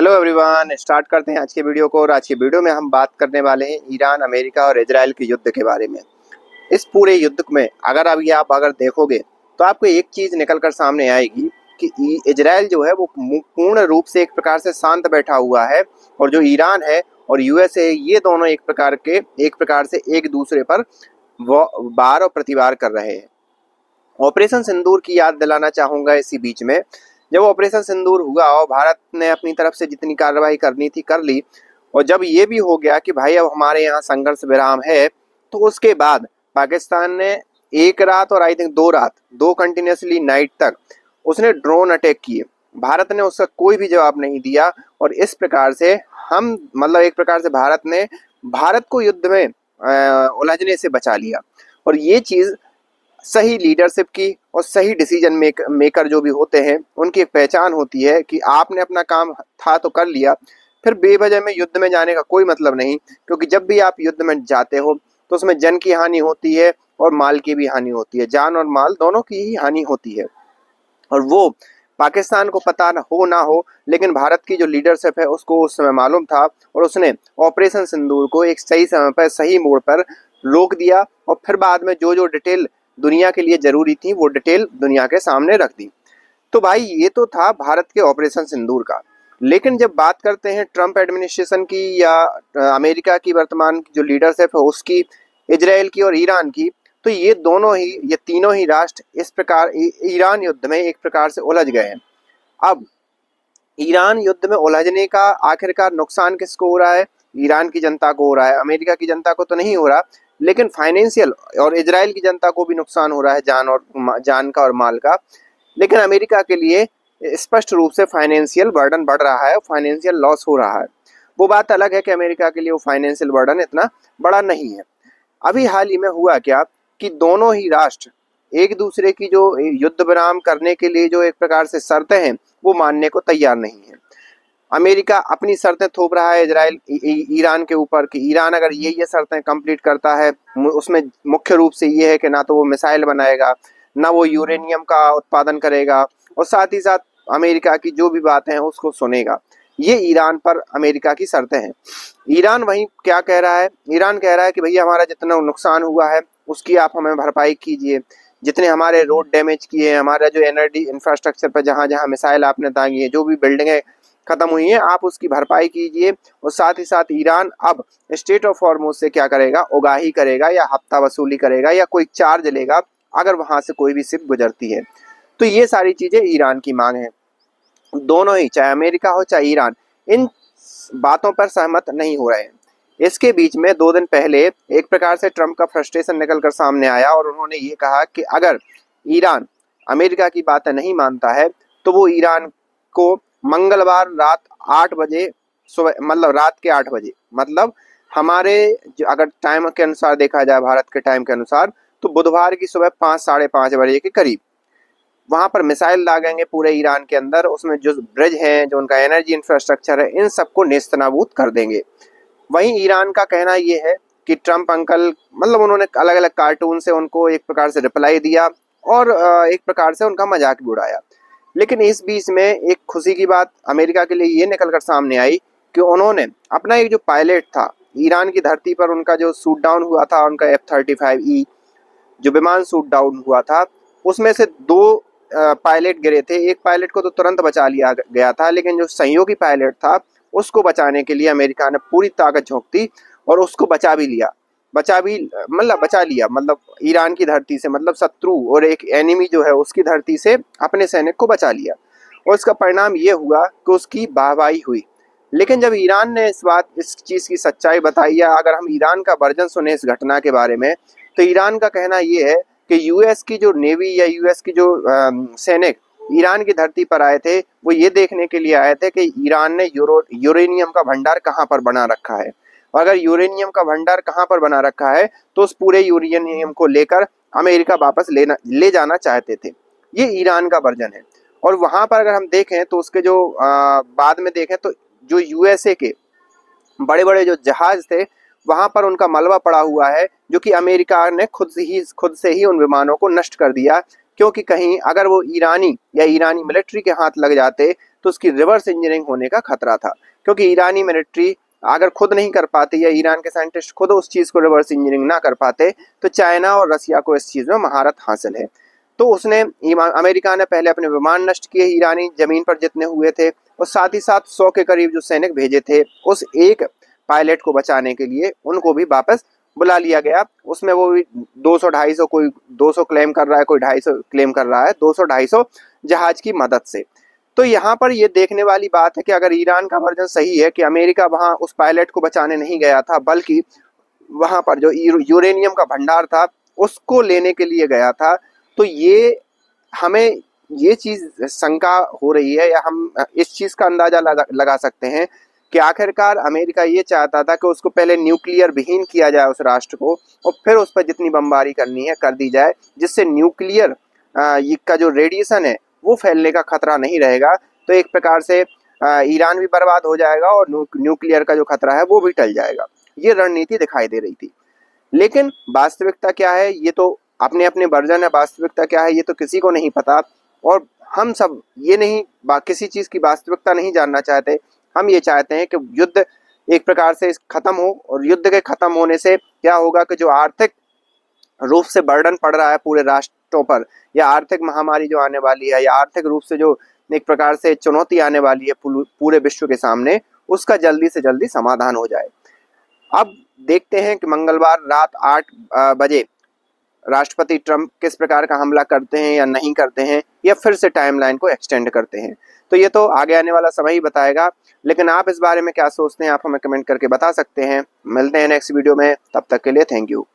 Hello everyone, start करते हैं आज के वीडियो को। और आज की वीडियो में हम बात करने वाले हैं ईरान, अमेरिका और इजराइल के युद्ध के बारे में। इस पूरे युद्ध में अगर देखोगे तो आपको एक चीज निकल कर सामने आएगी कि इजराइल जो है वो पूर्ण रूप से एक प्रकार से शांत बैठा हुआ है, और जो ईरान है और यूएसए, ये दोनों एक प्रकार से एक दूसरे पर वार और प्रतिवार कर रहे हैं। ऑपरेशन सिंदूर की याद दिलाना चाहूंगा इसी बीच में। जब ऑपरेशन सिंदूर हुआ और भारत ने अपनी तरफ से जितनी कार्रवाई करनी थी कर ली, और जब ये भी हो गया कि भाई अब हमारे यहाँ संघर्ष विराम है, तो उसके बाद पाकिस्तान ने एक रात और आई थिंक दो कंटिन्यूसली नाइट तक उसने ड्रोन अटैक किए। भारत ने उसका कोई भी जवाब नहीं दिया, और इस प्रकार से एक प्रकार से भारत को युद्ध में उलझने से बचा लिया। और ये चीज सही लीडरशिप की और सही डिसीजन मेकर जो भी होते हैं उनकी एक पहचान होती है कि आपने अपना काम था तो कर लिया, फिर बेवजह में युद्ध में जाने का कोई मतलब नहीं। क्योंकि जब भी आप युद्ध में जाते हो तो उसमें जन की हानि होती है और माल की भी हानि होती है, जान और माल दोनों की ही हानि होती है। और वो पाकिस्तान को पता ना हो, लेकिन भारत की जो लीडरशिप है उसको उस समय मालूम था, और उसने ऑपरेशन सिंदूर को एक सही समय पर सही मोड़ पर रोक दिया। और फिर बाद में जो जो डिटेल दुनिया के लिए जरूरी थी वो डिटेल दुनिया के सामने रख दी। तो भाई ये तो था भारत के ऑपरेशन सिंदूर का। लेकिन जब बात करते हैं ट्रम्प एडमिनिस्ट्रेशन की या अमेरिका की वर्तमान जो लीडरशिप है उसकी, इजराइल की और ईरान की, तो ये तीनों ही राष्ट्र इस प्रकार ईरान युद्ध में एक प्रकार से उलझ गए हैं। अब ईरान युद्ध में उलझने का आखिरकार नुकसान किसको हो रहा है? ईरान की जनता को हो रहा है, अमेरिका की जनता को तो नहीं हो रहा, लेकिन फाइनेंशियल और इजराइल की जनता को भी नुकसान हो रहा है, जान का और माल का। लेकिन अमेरिका के लिए स्पष्ट रूप से फाइनेंशियल बर्डन बढ़ रहा है, फाइनेंशियल लॉस हो रहा है। वो बात अलग है कि अमेरिका के लिए वो फाइनेंशियल बर्डन इतना बड़ा नहीं है। अभी हाल ही में हुआ क्या कि दोनों ही राष्ट्र एक दूसरे की जो युद्ध विराम करने के लिए जो एक प्रकार से शर्तें हैं वो मानने को तैयार नहीं है। अमेरिका अपनी शर्तें थोप रहा है ईरान के ऊपर कि ईरान अगर ये शर्तें कंप्लीट करता है, उसमें मुख्य रूप से ये है कि ना तो वो मिसाइल बनाएगा, ना वो यूरेनियम का उत्पादन करेगा, और साथ ही साथ अमेरिका की जो भी बातें हैं उसको सुनेगा। ये ईरान पर अमेरिका की शर्तें हैं। ईरान वहीं क्या कह रहा है? ईरान कह रहा है कि भैया हमारा जितना नुकसान हुआ है उसकी आप हमें भरपाई कीजिए, जितने हमारे रोड डैमेज किए हैं, हमारा जो एनर्जी इंफ्रास्ट्रक्चर पर जहाँ जहाँ मिसाइल आपने दागी है, जो भी बिल्डिंगें खत्म हुई हैं, आप उसकी भरपाई कीजिए। और साथ ही साथ ईरान अब स्टेट ऑफ हॉर्मुज़ से क्या करेगा? उगाही करेगा या हफ्ता वसूली करेगा या कोई चार्ज लेगा अगर वहां से कोई भी शिप गुजरती है। तो ये सारी चीजें ईरान की मांग है। दोनों ही, चाहे अमेरिका हो चाहे ईरान, इन बातों पर सहमत नहीं हो रहे हैं। इसके बीच में 2 दिन पहले एक प्रकार से ट्रम्प का फ्रस्ट्रेशन निकल कर सामने आया, और उन्होंने ये कहा कि अगर ईरान अमेरिका की बातें नहीं मानता है तो वो ईरान को मंगलवार रात 8 बजे सुबह, रात के 8 बजे, हमारे अगर टाइम के अनुसार देखा जाए, भारत के टाइम के अनुसार, तो बुधवार की सुबह 5 साढ़े 5 बजे के करीब वहां पर मिसाइल दागेंगे पूरे ईरान के अंदर। उसमें जो ब्रिज हैं, जो उनका एनर्जी इंफ्रास्ट्रक्चर है, इन सबको नेस्तनाबूद कर देंगे। वहीं ईरान का कहना ये है कि ट्रम्प अंकल, उन्होंने अलग अलग कार्टून से उनको एक प्रकार से रिप्लाई दिया और एक प्रकार से उनका मजाक भी उड़ाया। लेकिन इस बीच में एक खुशी की बात अमेरिका के लिए ये निकल कर सामने आई कि उन्होंने अपना एक जो पायलट था, ईरान की धरती पर उनका जो शूट डाउन हुआ था, उनका F-35E जो विमान शूट डाउन हुआ था, उसमें से 2 पायलट गिरे थे। एक पायलट को तो तुरंत बचा लिया गया था, लेकिन जो सहयोगी पायलट था उसको बचाने के लिए अमेरिका ने पूरी ताकत झोंक दी और उसको बचा लिया ईरान की धरती से, शत्रु और एक एनिमी जो है उसकी धरती से अपने सैनिक को बचा लिया। और इसका परिणाम ये हुआ कि उसकी वाहवाही हुई। लेकिन जब ईरान ने इस चीज़ की सच्चाई बताई, या अगर हम ईरान का वर्जन सुने इस घटना के बारे में, तो ईरान का कहना ये है कि यूएस की जो नेवी या यूएस की जो सैनिक ईरान की धरती पर आए थे, वो ये देखने के लिए आए थे कि ईरान ने यूरेनियम का भंडार कहाँ पर बना रखा है, और अगर यूरेनियम का भंडार कहाँ पर बना रखा है तो उस पूरे यूरेनियम को लेकर अमेरिका वापस ले जाना चाहते थे। ये ईरान का वर्जन है। और वहां पर अगर हम देखें तो उसके जो बाद में देखें तो जो यूएसए के बड़े बड़े जो जहाज थे वहां पर उनका मलबा पड़ा हुआ है, जो कि अमेरिका ने खुद से ही उन विमानों को नष्ट कर दिया, क्योंकि कहीं अगर वो ईरानी या ईरानी मिलिट्री के हाथ लग जाते तो उसकी रिवर्स इंजीनियरिंग होने का खतरा था, क्योंकि ईरानी मिलिट्री अगर खुद नहीं कर पाती या ईरान के साइंटिस्ट खुद उस चीज़ को रिवर्स इंजीनियरिंग ना कर पाते तो चाइना और रसिया को इस चीज़ में महारत हासिल है। तो उसने अमेरिका ने पहले अपने विमान नष्ट किए ईरानी जमीन पर जितने हुए थे, और साथ ही साथ 100 के करीब जो सैनिक भेजे थे उस एक पायलट को बचाने के लिए उनको भी वापस बुला लिया गया। उसमें वो भी 200-250, कोई 200 क्लेम कर रहा है, कोई 250 क्लेम कर रहा है, 200-250 जहाज की मदद से। तो यहाँ पर ये देखने वाली बात है कि अगर ईरान का वर्जन सही है कि अमेरिका वहां उस पायलट को बचाने नहीं गया था, बल्कि वहां पर जो यूरेनियम का भंडार था उसको लेने के लिए गया था, तो ये हमें ये चीज शंका हो रही है, या हम इस चीज का अंदाजा लगा सकते हैं कि आखिरकार अमेरिका ये चाहता था कि उसको पहले न्यूक्लियर विहीन किया जाए उस राष्ट्र को, और फिर उस पर जितनी बमबारी करनी है कर दी जाए, जिससे न्यूक्लियर का जो रेडिएशन है वो फैलने का खतरा नहीं रहेगा। तो एक प्रकार से ईरान भी बर्बाद हो जाएगा और न्यूक्लियर का जो खतरा है वो भी टल जाएगा। ये रणनीति दिखाई दे रही थी। लेकिन वास्तविकता क्या है ये तो अपने अपने वर्जन है, वास्तविकता क्या है ये तो किसी को नहीं पता, और हम सब ये नहीं किसी चीज की वास्तविकता नहीं जानना चाहते। हम ये चाहते हैं कि युद्ध एक प्रकार से खत्म हो, और युद्ध के खत्म होने से क्या होगा कि जो आर्थिक रूप से बर्डन पड़ रहा है पूरे राष्ट्रों पर, या आर्थिक महामारी जो आने वाली है, या आर्थिक रूप से जो एक प्रकार से चुनौती आने वाली है पूरे विश्व के सामने, उसका जल्दी से जल्दी समाधान हो जाए। अब देखते हैं कि मंगलवार रात 8 बजे राष्ट्रपति ट्रंप किस प्रकार का हमला करते हैं या नहीं करते हैं, या फिर से टाइमलाइन को एक्सटेंड करते हैं। तो ये तो आगे आने वाला समय ही बताएगा। लेकिन आप इस बारे में क्या सोचते हैं, आप हमें कमेंट करके बता सकते हैं। मिलते हैं नेक्स्ट वीडियो में, तब तक के लिए थैंक यू।